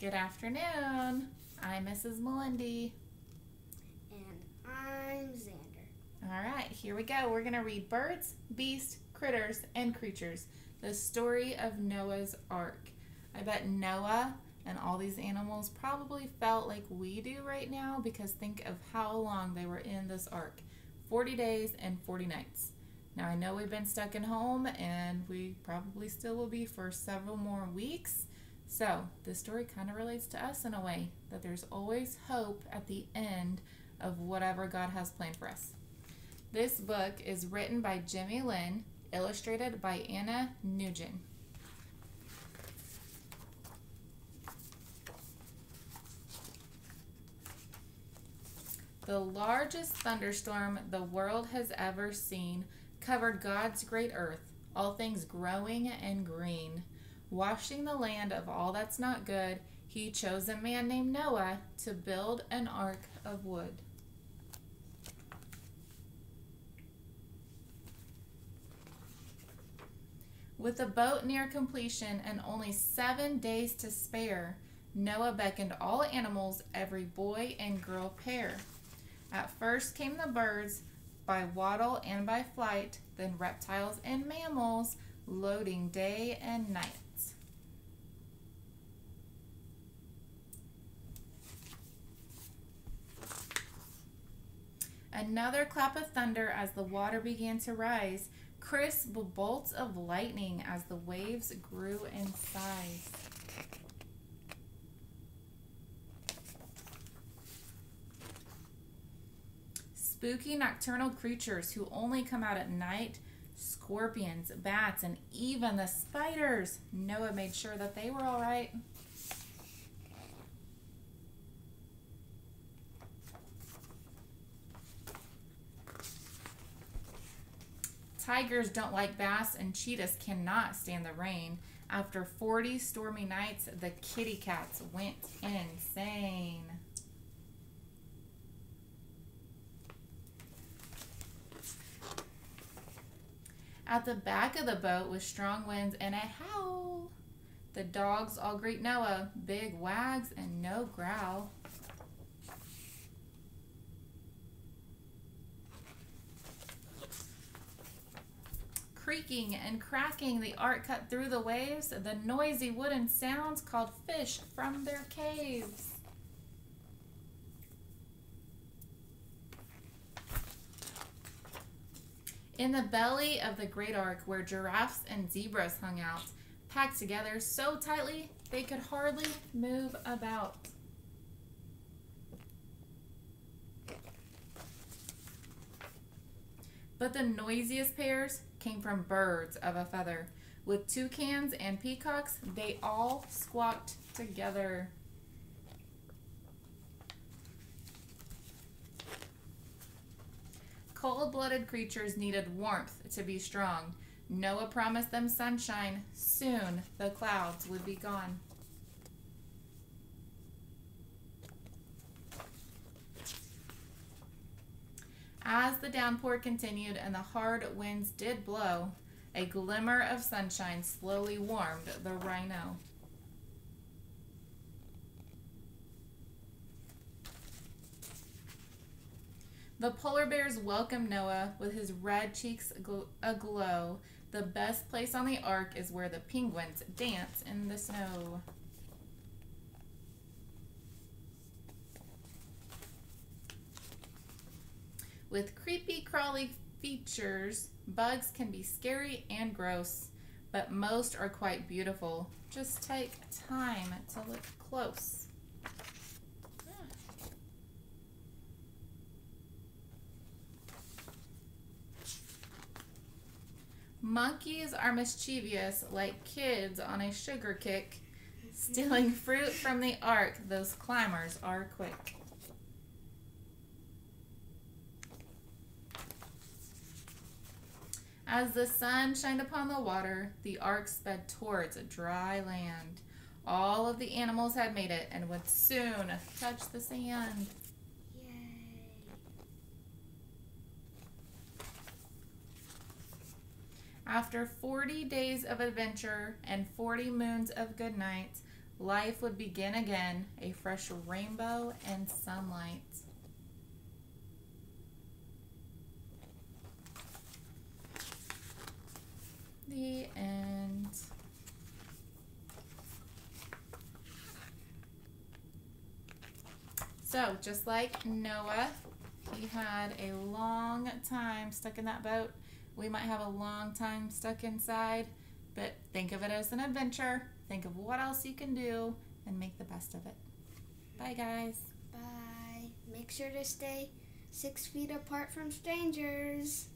Good afternoon. I'm Mrs. Melendy. And I'm Xander. All right, here we go. We're going to read Birds, Beasts, Critters, and Creatures, the story of Noah's Ark. I bet Noah and all these animals probably felt like we do right now, because think of how long they were in this ark. 40 days and 40 nights. Now I know we've been stuck in home, and we probably still will be for several more weeks. So this story kind of relates to us in a way, that there's always hope at the end of whatever God has planned for us. This book is written by Lynn, illustrated by Anna Nugent. The largest thunderstorm the world has ever seen covered God's great earth, all things growing and green. Washing the land of all that's not good, he chose a man named Noah to build an ark of wood. With the boat near completion and only 7 days to spare, Noah beckoned all animals, every boy and girl pair. At first came the birds, by waddle and by flight, then reptiles and mammals, loading day and night. Another clap of thunder as the water began to rise, crisp bolts of lightning as the waves grew in size. Spooky nocturnal creatures who only come out at night, scorpions, bats, and even the spiders. Noah made sure that they were all right. Tigers don't like bass, and cheetahs cannot stand the rain. After 40 stormy nights, the kitty cats went insane. At the back of the boat with strong winds and a howl, the dogs all greet Noah, big wags and no growl. Creaking and cracking, the ark cut through the waves, the noisy wooden sounds called fish from their caves. In the belly of the great ark, where giraffes and zebras hung out, packed together so tightly they could hardly move about. But the noisiest pairs came from birds of a feather. With toucans and peacocks, they all squawked together. Cold-blooded creatures needed warmth to be strong. Noah promised them sunshine. Soon the clouds would be gone. As the downpour continued and the hard winds did blow, a glimmer of sunshine slowly warmed the rhino. The polar bears welcomed Noah with his red cheeks aglow. The best place on the ark is where the penguins dance in the snow. With creepy, crawly features, bugs can be scary and gross, but most are quite beautiful. Just take time to look close. Monkeys are mischievous, like kids on a sugar kick. Stealing fruit from the ark, those climbers are quick. As the sun shined upon the water, the ark sped towards dry land. All of the animals had made it and would soon touch the sand. Yay! After 40 days of adventure and 40 moons of good nights, life would begin again, a fresh rainbow and sunlight. The end. So, just like Noah, he had a long time stuck in that boat. We might have a long time stuck inside, but think of it as an adventure. Think of what else you can do and make the best of it. Bye, guys. Bye. Make sure to stay 6 feet apart from strangers.